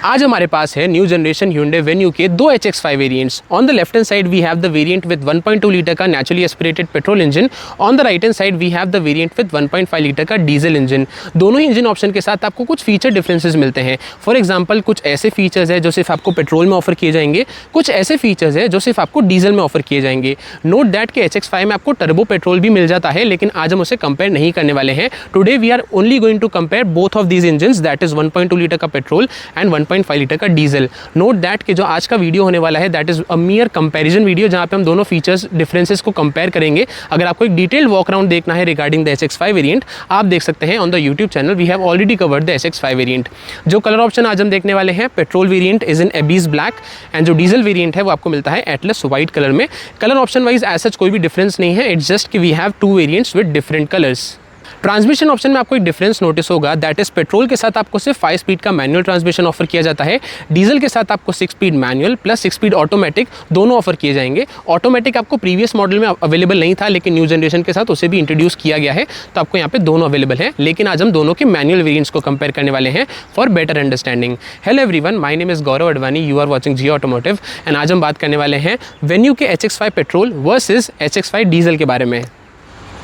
आज हमारे पास है न्यू जनरेशन Hyundai Venue के दो HX5 variants. On the left hand side we have the variant with 1.2 litre का naturally aspirated petrol engine. On the right hand side we have the variant with 1.5 litre का diesel engine. दोनों ही engine option के साथ आपको कुछ feature differences मिलते हैं। फॉर एग्जांपल कुछ ऐसे फीचर्स है जो सिर्फ आपको पेट्रोल में ऑफर किए जाएंगे, कुछ ऐसे फीचर्स है जो सिर्फ आपको डीजल में ऑफर किए जाएंगे। नोट दैट कि HX5 में आपको टर्बो पेट्रोल भी मिल जाता है, लेकिन आज हम उसे कंपेयर नहीं करने वाले हैं। Today we are only going to compare both of these engines, that is 1.2 litre का पेट्रोल एंड 1.5 लीटर का डीजल। नोट दैट कि जो आज का वीडियो होने वाला है that is a mere comparison video, जहां पे हम दोनों फीचर्स डिफरेंसेस को कंपेयर करेंगे। अगर आपको एक डिटेल्ड वॉक अराउंड देखना है रिगार्डिंग द HX5 वेरिएंट, आप देख सकते हैं on the YouTube channel. We have already covered the HX5 variant. जो कलर ऑप्शन आज हम देखने वाले हैं, petrol variant is in abyss black and जो डीजल वेरिएंट है वो आपको मिलता है एटलस व्हाइट कलर में। Colour option wise as such कोई भी डिफरेंस नहीं है, इट्स जस्ट कि we have two variants with different colours. Transmission option में आपको एक डिफरेंस नोटिस होगा, दैट इज पेट्रोल के साथ आपको सिर्फ 5 स्पीड का मैनुअल ट्रांसमिशन ऑफर किया जाता है। डीजल के साथ आपको 6 speed manual plus 6 speed automatic दोनों ऑफर किए जाएंगे। ऑटोमेटिक आपको प्रीवियस मॉडल में अवेलेबल नहीं था, लेकिन न्यू जनरेशन के साथ उसे भी इंट्रोड्यूस किया गया है, तो आपको यहाँ पे दोनों अवेलेबल है। लेकिन आज हम दोनों के मैनुअल वेरिएंट्स को कंपेयर करने वाले हैं for better understanding. Hello everyone, my name is Gaurav Advani, you are watching Jio automotive and आज हम बात करने वाले हैं वेन्यू के HX5 petrol versus HX5 diesel के बारे में।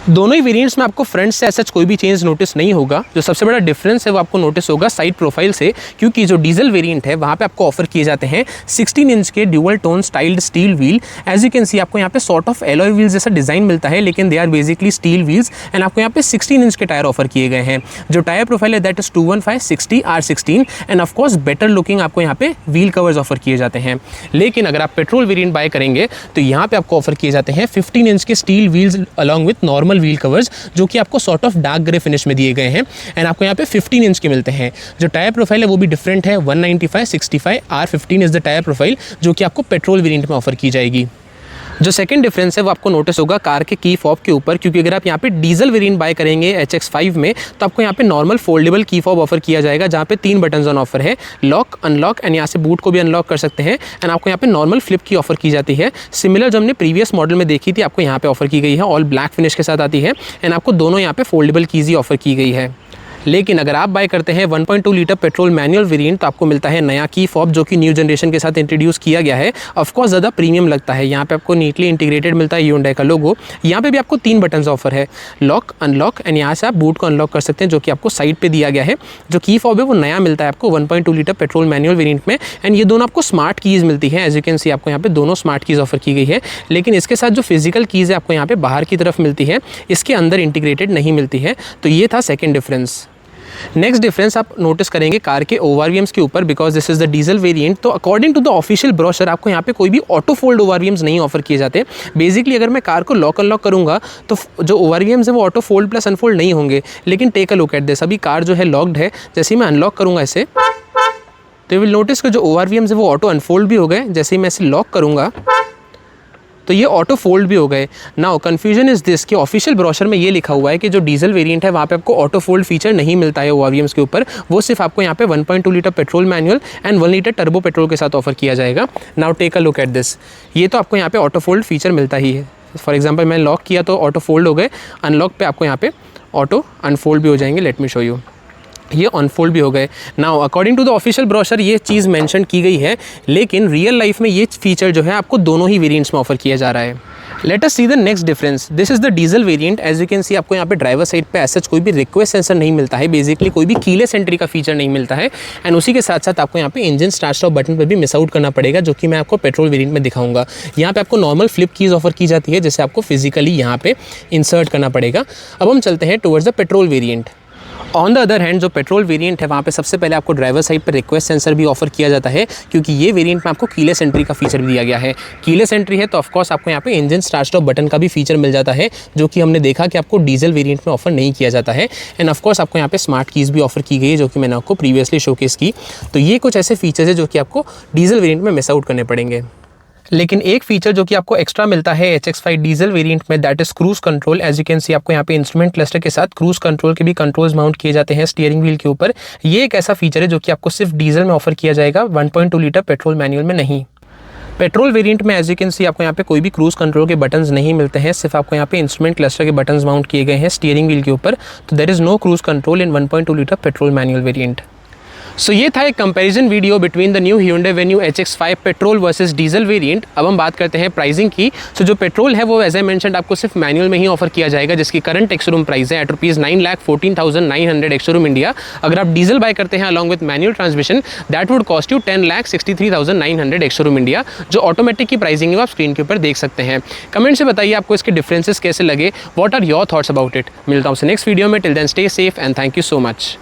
दोनों ही वेरिएंट्स में आपको फ्रंट से ऐसा कोई भी चेंज नोटिस नहीं होगा। जो सबसे बड़ा डिफरेंस है वो आपको नोटिस होगा साइड प्रोफाइल से, क्योंकि जो डीजल वेरिएंट है वहाँ पे आपको ऑफर किए जाते हैं 16 इंच के dual tone styled steel wheel. As you can see आपको यहाँ पे सॉर्ट ऑफ एलॉय व्हील्स जैसा डिजाइन मिलता है, लेकिन they are basically steel wheels and आपको यहाँ पे 16 इंच के टायर ऑफर किए गए हैं। जो टायर प्रोफाइल है that is 215/60 R16 and of course better looking आपको यहाँ पे व्हील कवर्स ऑफर किए जाते हैं। लेकिन अगर आप पेट्रोल वेरिएंट बाय करेंगे तो यहाँ पे आपको ऑफर किए जाते हैं 15 इंच के steel wheels along with normal wheel covers, जो कि आपको sort of dark grey finish में दिए गए हैं एंड आपको यहाँ पे 15 इंच के मिलते हैं। जो टायर प्रोफाइल है वो भी डिफरेंट है, 195/65 R15 is the tyre profile जो कि आपको पेट्रोल वेरिएंट में ऑफर की जाएगी। जो सेकंड डिफरेंस है वो आपको नोटिस होगा कार के की फॉब के ऊपर, क्योंकि अगर आप यहाँ पे डीजल वेरिएंट बाय करेंगे HX5 में तो आपको यहाँ पे normal foldable key fob offer किया जाएगा, जहाँ पे 3 बटन्स ऑन ऑफर है, लॉक, अनलॉक एंड यहाँ से बूट को भी अनलॉक कर सकते हैं एंड आपको यहाँ पे नॉर्मल फ्लिप की ऑफर की जाती है। सिमिलर जो हमने प्रीवियस मॉडल में देखी थी आपको यहाँ पे ऑफर की गई है, ऑल ब्लैक फिनिश के साथ आती है एंड आपको दोनों यहाँ पे फोल्डेबल कीज ही ऑफर की गई है। लेकिन अगर आप बाय करते हैं 1.2 लीटर पेट्रोल मैनुअल वेरिएंट तो आपको मिलता है नया की फॉब जो कि न्यू जनरेशन के साथ इंट्रोड्यूस किया गया है। ऑफकोर्स ज़्यादा प्रीमियम लगता है, यहाँ पे आपको नीटली इंटीग्रेटेड मिलता है Hyundai का लोगो। यहाँ पे भी आपको 3 बटन्स ऑफर है, लॉक, अनलॉक एंड यहाँ से आप बूट को अनलॉक कर सकते हैं, जो कि आपको साइड पे दिया गया है। जो की फॉब है वो नया मिलता है आपको 1.2 लीटर पेट्रोल मैनुअल वेरिएंट में एंड ये दोनों आपको स्मार्ट कीज़ मिलती है। एज यू कैन सी आपको यहाँ पे दोनों स्मार्ट कीज़ ऑफर की गई है, लेकिन इसके साथ जो फिजिकल कीज़ है आपको यहाँ पे बाहर की तरफ मिलती है, इसके अंदर इंटीग्रेटेड नहीं मिलती है। तो ये था सेकेंड डिफरेंस। नेक्स्ट डिफरेंस आप नोटिस करेंगे कार के ORVMs के ऊपर, because this is the diesel variant. तो according to the official brochure आपको यहाँ पे कोई भी ऑटो फोल्ड ORVMs नहीं ऑफर किए जाते। बेसिकली अगर मैं कार को लॉक अनलॉक करूँगा तो जो ORVMs है वो ऑटो फोल्ड प्लस अनफोल्ड नहीं होंगे। लेकिन take a look at this, अभी कार जो है लॉक्ड है, जैसे ही मैं अनलॉक करूँगा इसे तो यू विल नोटिस कि जो ORVMs है वो ऑटो अनफोल्ड भी हो गए। जैसे ही मैं इसे लॉक करूँगा तो ये ऑटो फोल्ड भी हो गए। नाउ कन्फ्यूजन इज दिस कि ऑफिशियल ब्रोशर में ये लिखा हुआ है कि जो डीजल वेरिएंट है वहाँ पे आपको ऑटो फोल्ड फीचर नहीं मिलता है ORVMs के ऊपर, वो सिर्फ आपको यहाँ पे 1.2 litre petrol manual and 1 litre turbo petrol के साथ ऑफर किया जाएगा। Now take a look at this, ये तो आपको यहाँ पे ऑटो फोल्ड फीचर मिलता ही है। फॉर एग्जाम्पल मैं लॉक किया तो ऑटो फोल्ड हो गए, अनलॉक पे आपको यहाँ पे ऑटो अनफोल्ड भी हो जाएंगे। लेट मी शो यू, ये अनफोल्ड भी हो गए। Now according to the official brochure ये चीज़ मेंशन की गई है, लेकिन रियल लाइफ में ये फीचर जो है आपको दोनों ही वेरिएंट्स में ऑफर किया जा रहा है। Let us see the next difference. This is the diesel variant. As you can see आपको यहाँ पे ड्राइवर साइड पे ऐसा कोई भी रिक्वेस्ट सेंसर नहीं मिलता है, बेसिकली कोई भी कीलेस एंट्री का फीचर नहीं मिलता है एंड उसी के साथ साथ आपको यहाँ पे इंजन स्टार्ट स्टॉप बटन पर भी मिस आउट करना पड़ेगा, जो कि मैं आपको पेट्रोल वेरिएंट में दिखाऊंगा। यहाँ पे आपको नॉर्मल फ्लिप कीज ऑफर की जाती है, जैसे आपको फिजिकली यहाँ पे इंसर्ट करना पड़ेगा। अब हम चलते हैं towards the petrol variant. On the other hand जो पेट्रोल वेरिएंट है वहाँ पे सबसे पहले आपको ड्राइवर साइड पर रिक्वेस्ट सेंसर भी ऑफर किया जाता है, क्योंकि ये वेरिएंट में आपको कीलेस एंट्री का फीचर भी दिया गया है। कीलेस एंट्री है तो ऑफकोर्स आपको यहाँ पे इंजन स्टार्ट स्टॉप बटन का भी फीचर मिल जाता है, जो कि हमने देखा कि आपको डीजल वेरिएंट में ऑफर नहीं किया जाता है एंड ऑफकोर्स आपको यहाँ पे स्मार्ट कीज़ भी ऑफर की गई है, जो कि मैंने आपको प्रीवियसली शोकेस की। तो ये कुछ ऐसे फीचर्स है जो कि आपको डीजल वेरिएंट में मिस आउट करने पड़ेंगे। लेकिन एक फीचर जो कि आपको एक्स्ट्रा मिलता है HX5 डीजल वेरिएंट में, that is cruise control. As you can see आपको यहाँ पे इंस्ट्रूमेंट क्लस्टर के साथ क्रूज कंट्रोल के भी कंट्रोल्स माउंट किए जाते हैं स्टीयरिंग व्हील के ऊपर। ये एक ऐसा फीचर है जो कि आपको सिर्फ डीजल में ऑफर किया जाएगा, 1.2 लीटर पेट्रोल मैनुअल में नहीं। पेट्रोल वेरिएंट में एज यू कैन सी आपको यहाँ पे कोई भी क्रूज कंट्रोल के बटन्स नहीं मिलते हैं, सिर्फ आपको यहाँ पे इंस्ट्रूमेंट क्लस्टर के बटन्स माउंट किए गए हैं स्टीयरिंग व्हील के ऊपर। तो there is no cruise control in 1.2 litre petrol manual variant. So ये था एक comparison video between the new Hyundai Venue HX5 petrol versus diesel variant. अब हम बात करते हैं प्राइसिंग की। सो जो पेट्रोल है वो एज आई मेंशनड आपको सिर्फ मैनुअल में ही ऑफर किया जाएगा, जिसकी करंट एक्स-शोरूम प्राइस है एट ₹9,14,900 एक्स-शोरूम इंडिया। अगर आप डीजल बाय करते हैं along with manual transmission, that would cost you 10,63,900 ex-showroom India. जो ऑटोमेटिक की प्राइसिंग है वो आप स्क्रीन के ऊपर देख सकते हैं। कमेंट से बताइए आपको इसके डिफरेंसेस कैसे लगे, what are your thoughts about it. मिलता हूँ नेक्स्ट वीडियो में। Till then stay safe and thank you so much.